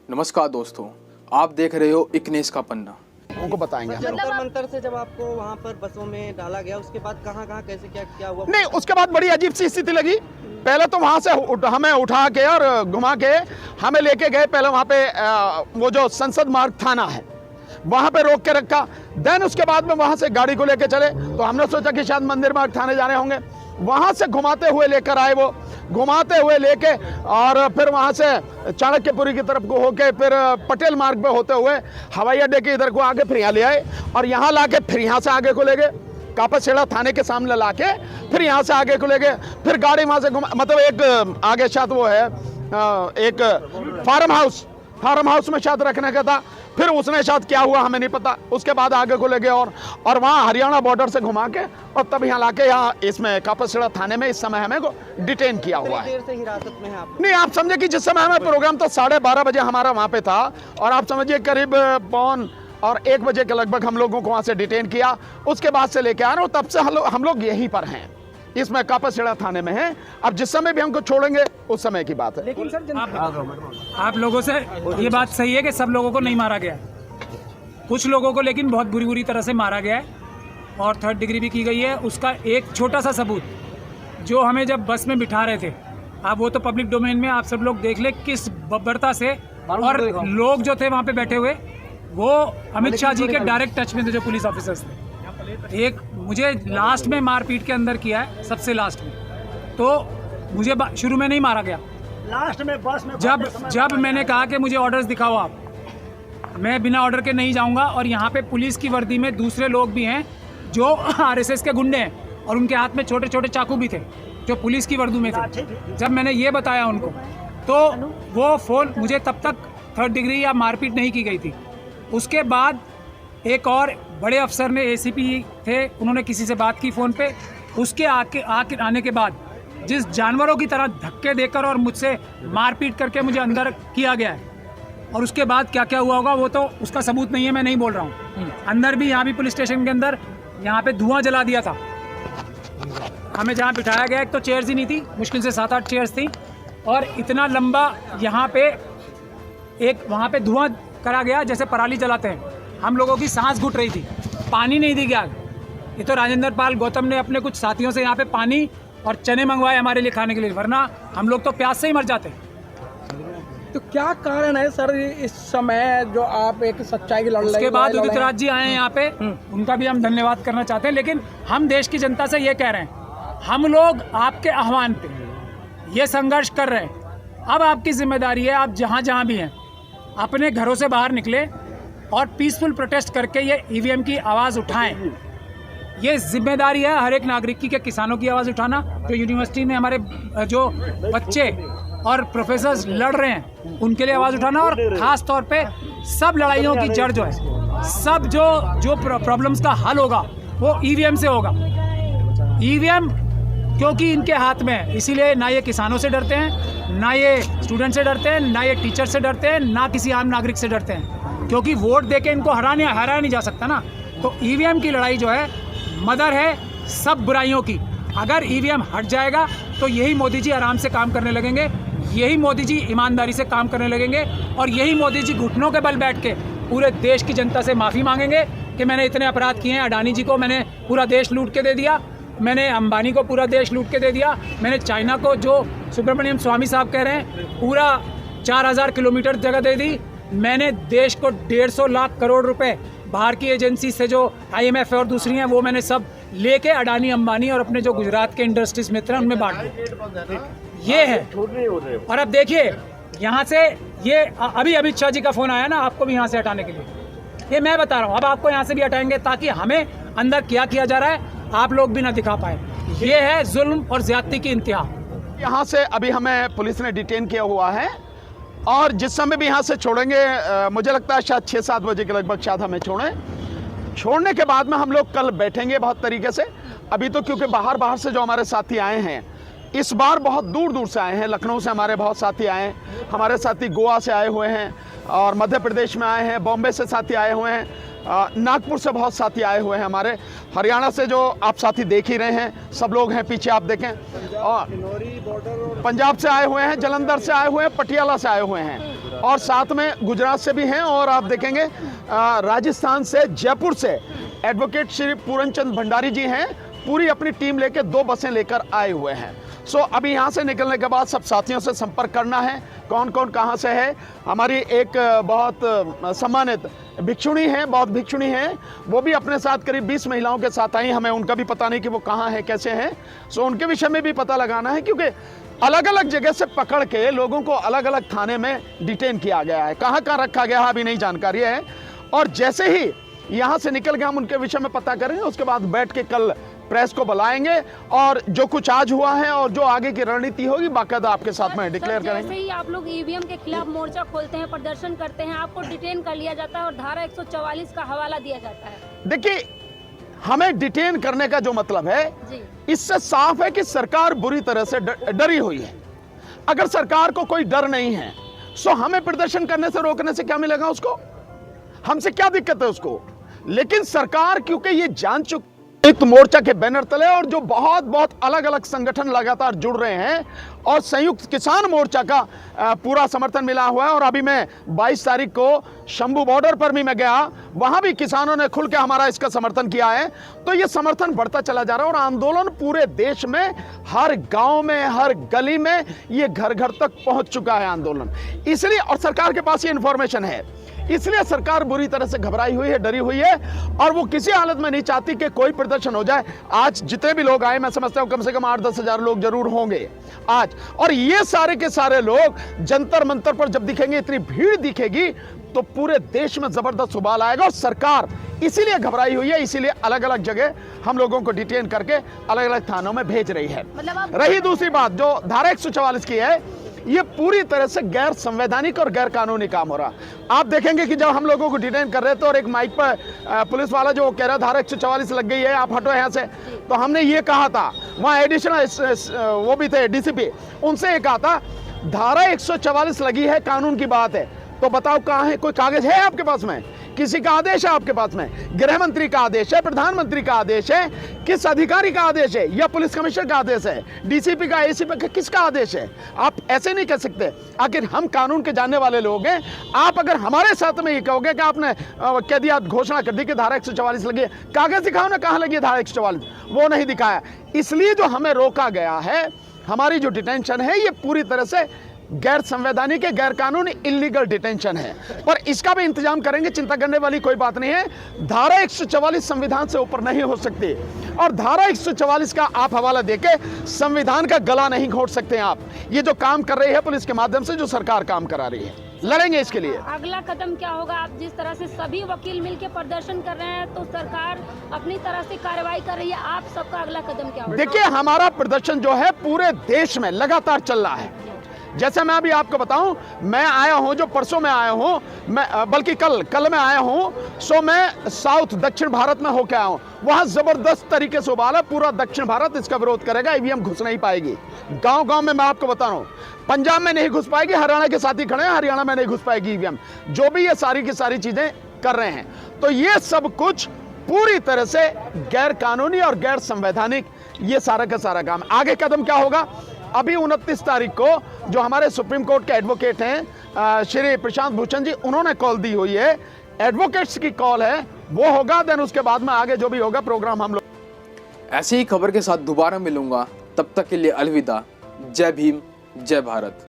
नमस्कार दोस्तों, आप देख रहे हो इकनेस का पन्ना। उनको बताएंगे हम लोग। जंतर मंतर से जब आपको वहाँ पर बसों में डाला गया, उसके बाद कहाँ कैसे क्या हुआ? नहीं, उसके बाद बड़ी अजीब सी स्थिति लगी। पहले तो वहाँ से हमें उठा के और घुमा के हमें लेके गए। पहले वहाँ पे वो जो संसद मार्ग थाना है वहाँ पे रोक के रखा। देन उसके बाद में वहाँ से गाड़ी को लेके चले, तो हमने सोचा कि शायद मंदिर मार्ग थाने जाने होंगे। वहाँ से घुमाते हुए लेकर आए, वो घुमाते हुए लेके, और फिर वहाँ से चाणक्यपुरी की तरफ को होके फिर पटेल मार्ग पे होते हुए हवाई अड्डे के इधर को आगे फिर यहाँ ले आए, और यहाँ ला के फिर यहाँ से आगे को ले गए, कापासेड़ा थाने के सामने ला के फिर यहाँ से आगे को ले गए। फिर गाड़ी वहाँ से मतलब एक आगे शायद वो है एक फार्म हाउस में शायद रखने का था। फिर उसने शायद क्या हुआ हमें नहीं पता। उसके बाद आगे को ले गए और वहाँ हरियाणा बॉर्डर से घुमा के और तब यहाँ लाके यहाँ इसमें कापासेड़ा थाने में इस समय हमें को डिटेन किया हुआ है। देर से हिरासत में है आप? नहीं, आप समझे कि जिस समय हमें प्रोग्राम था 12:30 बजे हमारा वहाँ पे था, और आप समझिए करीब 1 बजे के लगभग हम लोगों को वहाँ से डिटेन किया। उसके बाद से लेके आ रहे हो, तब से हम लोग यहीं पर हैं, इसमें कापासेड़ा थाने में हैं। अब जिस समय भी हमको छोड़ेंगे उस समय की बात है। लेकिन सर आप लोगों से ये बात सही है कि सब लोगों को नहीं मारा गया, कुछ लोगों को लेकिन बहुत बुरी तरह से मारा गया है और 3rd डिग्री भी की गई है। उसका एक छोटा सा सबूत, जो हमें जब बस में बिठा रहे थे, आप वो तो पब्लिक डोमेन में आप सब लोग देख ले किस बब्बरता से, और लोग जो थे वहाँ पे बैठे हुए वो अमित शाह जी के डायरेक्ट टच में थे, जो पुलिस ऑफिसर्स थे। एक मुझे लास्ट में मारपीट के अंदर किया है, सबसे लास्ट में, तो मुझे शुरू में नहीं मारा गया। लास्ट में बस में जब मैंने कहा कि मुझे ऑर्डर्स दिखाओ आप, मैं बिना ऑर्डर के नहीं जाऊंगा, और यहाँ पे पुलिस की वर्दी में दूसरे लोग भी हैं जो आरएसएस के गुंडे हैं, और उनके हाथ में छोटे छोटे चाकू भी थे जो पुलिस की वर्दी में थे। जब मैंने ये बताया उनको, तो वो फ़ोन मुझे तब तक 3rd डिग्री या मारपीट नहीं की गई थी। उसके बाद एक और बड़े अफसर ने, एसीपी थे, उन्होंने किसी से बात की फ़ोन पे। उसके आने के बाद जिस जानवरों की तरह धक्के देकर और मुझसे मारपीट करके मुझे अंदर किया गया है, और उसके बाद क्या क्या हुआ होगा वो तो उसका सबूत नहीं है, मैं नहीं बोल रहा हूँ। अंदर भी, यहाँ भी पुलिस स्टेशन के अंदर यहाँ पे धुआं जला दिया था। हमें जहाँ बिठाया गया, एक तो चेयर्स ही नहीं थी, मुश्किल से 7-8 चेयर्स थी, और इतना लंबा यहाँ पे एक वहाँ पे धुआं करा गया जैसे पराली जलाते हैं। हम लोगों की सांस घुट रही थी, पानी नहीं दी गया। ये तो राजेंद्र पाल गौतम ने अपने कुछ साथियों से यहाँ पे पानी और चने मंगवाए हमारे लिए खाने के लिए, वरना हम लोग तो प्यास से ही मर जाते। तो क्या कारण है सर इस समय जो आप एक सच्चाई की लड़ाई? उसके बाद उदित राज जी आए हैं यहाँ पे, उनका भी हम धन्यवाद करना चाहते हैं। लेकिन हम देश की जनता से ये कह रहे हैं, हम लोग आपके आह्वान पे ये संघर्ष कर रहे हैं। अब आपकी जिम्मेदारी है, आप जहाँ जहाँ भी हैं अपने घरों से बाहर निकले और पीसफुल प्रोटेस्ट करके ये ईवीएम की आवाज़ उठाएं। ये जिम्मेदारी है हर एक नागरिक की, कि किसानों की आवाज़ उठाना, जो यूनिवर्सिटी में हमारे जो बच्चे और प्रोफेसर्स लड़ रहे हैं उनके लिए आवाज़ उठाना, और ख़ास तौर पे सब लड़ाइयों की जड़ जो है, सब जो प्रॉब्लम्स का हल होगा वो ईवीएम से होगा। ईवीएम क्योंकि इनके हाथ में है, इसीलिए ना ये किसानों से डरते हैं, ना ये स्टूडेंट से डरते हैं, ना ये टीचर से डरते हैं, ना किसी आम नागरिक से डरते हैं, क्योंकि वोट देके इनको हराया नहीं जा सकता ना। तो ईवीएम की लड़ाई जो है मदर है सब बुराइयों की। अगर ईवीएम हट जाएगा तो यही मोदी जी आराम से काम करने लगेंगे, यही मोदी जी ईमानदारी से काम करने लगेंगे, और यही मोदी जी घुटनों के बल बैठ के पूरे देश की जनता से माफ़ी मांगेंगे कि मैंने इतने अपराध किए हैं। अडानी जी को मैंने पूरा देश लूट के दे दिया, मैंने अंबानी को पूरा देश लूट के दे दिया, मैंने चाइना को, जो सुब्रमण्यम स्वामी साहब कह रहे हैं, पूरा 4000 किलोमीटर जगह दे दी। मैंने देश को 150 लाख करोड़ रुपए बाहर की एजेंसी से, जो IMF और दूसरी हैं, वो मैंने सब लेके अडानी अंबानी और अपने जो गुजरात के इंडस्ट्रीज मित्र हैं उनमें बांट दिया। ये है। और अब देखिए यहाँ से ये अभी अमित शाह जी का फ़ोन आया ना आपको भी यहाँ से हटाने के लिए, ये मैं बता रहा हूँ। अब आपको यहाँ से भी हटाएंगे ताकि हमें अंदर क्या किया जा रहा है आप लोग भी ना दिखा पाए। ये है जुल्म और ज्यादती की इंतहा। यहाँ से अभी हमें पुलिस ने डिटेन किया हुआ है, और जिस समय भी यहाँ से छोड़ेंगे, मुझे लगता है शायद 6-7 बजे के लगभग शायद हमें छोड़ने के बाद में हम लोग कल बैठेंगे बहुत तरीके से। अभी तो क्योंकि बाहर से जो हमारे साथी आए हैं, इस बार बहुत दूर से आए हैं। लखनऊ से हमारे बहुत साथी आए हैं, हमारे साथी गोवा से आए हुए हैं, और मध्य प्रदेश में आए हैं, बॉम्बे से साथी आए हुए हैं, नागपुर से बहुत साथी आए हुए हैं हमारे, हरियाणा से जो आप साथी देख ही रहे हैं, सब लोग हैं पीछे आप देखें। और किन्नौरी बॉर्डर और पंजाब से आए हुए हैं, जलंधर से आए हुए हैं, पटियाला से आए हुए हैं और साथ में गुजरात से भी हैं। और आप देखेंगे राजस्थान से, जयपुर से एडवोकेट श्री पूरनचंद भंडारी जी हैं, पूरी अपनी टीम लेकर 2 बसें लेकर आए हुए हैं। सो अभी यहाँ से निकलने के बाद सब साथियों से संपर्क करना है, कौन कौन कहाँ से है। हमारी एक बहुत सम्मानित भिक्षुणी हैं, बहुत भिक्षुणी हैं, वो भी अपने साथ करीब 20 महिलाओं के साथ आई। हमें उनका भी पता नहीं कि वो कहाँ है, कैसे हैं। सो उनके विषय में भी पता लगाना है, क्योंकि अलग अलग जगह से पकड़ के लोगों को अलग अलग थाने में डिटेन किया गया है। कहाँ कहाँ रखा गया है अभी नहीं जानकारी है। और जैसे ही यहाँ से निकल के हम उनके विषय में पता करेंगे, उसके बाद बैठ के कल प्रेस को बुलाएंगे और जो कुछ आज हुआ है और जो आगे की रणनीति होगी बाकायदा आपके साथ में डिक्लेयर करेंगे। जैसे ही आप लोग ईवीएम के खिलाफ मोर्चा खोलते हैं, प्रदर्शन करते हैं, आपको डिटेन कर लिया जाता है और धारा 144 का हवाला दिया जाता है। देखिए, हमें डिटेन करने का जो मतलब है, इससे साफ है कि सरकार बुरी तरह से डरी हुई है। अगर सरकार को कोई डर नहीं है, सो हमें प्रदर्शन करने से रोकने से क्या मिलेगा उसको, हमसे क्या दिक्कत है उसको। लेकिन सरकार क्योंकि ये जान चुकी संयुक्त मोर्चा के बैनर तले और जो बहुत बहुत अलग अलग संगठन लगातार जुड़ रहे हैं और संयुक्त किसान मोर्चा का पूरा समर्थन मिला हुआ है। और अभी मैं 22 तारीख को शंभू बॉर्डर पर भी मैं गया, वहां भी किसानों ने खुल के हमारा इसका समर्थन किया है। तो ये समर्थन बढ़ता चला जा रहा है और आंदोलन पूरे देश में, हर गांव में, हर गली में, ये घर घर तक पहुंच चुका है आंदोलन। इसलिए, और सरकार के पास ये इंफॉर्मेशन है, इसलिए सरकार बुरी तरह से घबराई हुई है, डरी हुई है और वो किसी हालत में नहीं चाहती कि कोई प्रदर्शन हो जाए। आज जितने भी लोग आए, मैं समझता हूं कम से कम 8-10 हजार लोग जरूर होंगे आज। और ये सारे के सारे लोग जंतर मंतर पर जब दिखेंगे, इतनी भीड़ दिखेगी तो पूरे देश में जबरदस्त उबाल आएगा। और सरकार इसीलिए घबराई हुई है, इसीलिए अलग अलग जगह हम लोगों को डिटेन करके अलग अलग थानों में भेज रही है। रही दूसरी बात, जो धारा 144 की है, ये पूरी तरह से गैर संवैधानिक और गैर कानूनी काम हो रहा। आप देखेंगे कि जब हम लोगों को डिटेन कर रहे थे और एक माइक पर पुलिस वाला जो कह रहा धारा 144 लग गई है, आप हटो यहाँ से, तो हमने ये कहा था, वहाँ एडिशनल वो भी थे डीसीपी, उनसे ये कहा था धारा 144 लगी है, कानून की बात है, तो बताओ कहाँ है, कोई कागज है आपके पास में, किसी का आदेश है आपके पास में, गृह मंत्री का आदेश है, प्रधानमंत्री का आदेश है, किस अधिकारी का आदेश है, या पुलिस कमिश्नर का आदेश है, डीसीपी का, एसीपी का, किसका आदेश है? आप ऐसे नहीं कह सकते। आखिर हम कानून के जानने वाले लोग हैं। आप अगर हमारे साथ में ये कहोगे कि आपने कह दिया, घोषणा कर दी कि धारा 144 लगी है, कागज दिखाओ ना कहाँ लगी है धारा 144, वो नहीं दिखाया। इसलिए जो हमें रोका गया है, हमारी जो डिटेंशन है, ये पूरी तरह से गैर संवैधानिक है, गैर कानूनी, इलीगल डिटेंशन है। पर इसका भी इंतजाम करेंगे, चिंता करने वाली कोई बात नहीं है। धारा 144 संविधान से ऊपर नहीं हो सकती और धारा 144 का आप हवाला देके संविधान का गला नहीं घोट सकते आप। ये जो काम कर रही है पुलिस के माध्यम से, जो सरकार काम करा रही है, लड़ेंगे इसके लिए। अगला कदम क्या होगा? आप जिस तरह से सभी वकील मिलकर प्रदर्शन कर रहे हैं, तो सरकार अपनी तरह से कार्रवाई कर रही है, आप सबका अगला कदम क्या होगा? देखिए, हमारा प्रदर्शन जो है पूरे देश में लगातार चल रहा है। जैसे मैं अभी आपको बताऊं, मैं आया हूं, जो परसों में आया हूं, मैं बल्कि कल मैं आया हूं, सो मैं साउथ दक्षिण भारत में होकर आया हूं। वहां जबरदस्त तरीके से उबाल है, पूरा दक्षिण भारत इसका विरोध करेगा। ईवीएम घुस नहीं पाएगी गांव गांव में, मैं आपको बता रहा हूं। पंजाब में नहीं घुस पाएगी, हरियाणा के साथी खड़े हैं, हरियाणा में नहीं घुस पाएगी ईवीएम। जो भी ये सारी की सारी चीजें कर रहे हैं, तो ये सब कुछ पूरी तरह से गैर कानूनी और गैर संवैधानिक, ये सारा का सारा काम। आगे कदम क्या होगा? अभी 29 तारीख को जो हमारे सुप्रीम कोर्ट के एडवोकेट हैं श्री प्रशांत भूषण जी, उन्होंने कॉल दी हुई है, एडवोकेट्स की कॉल है, वो होगा। देन उसके बाद में आगे जो भी होगा प्रोग्राम हम लोग। ऐसी ही खबर के साथ दोबारा मिलूंगा, तब तक के लिए अलविदा। जय भीम, जय भारत।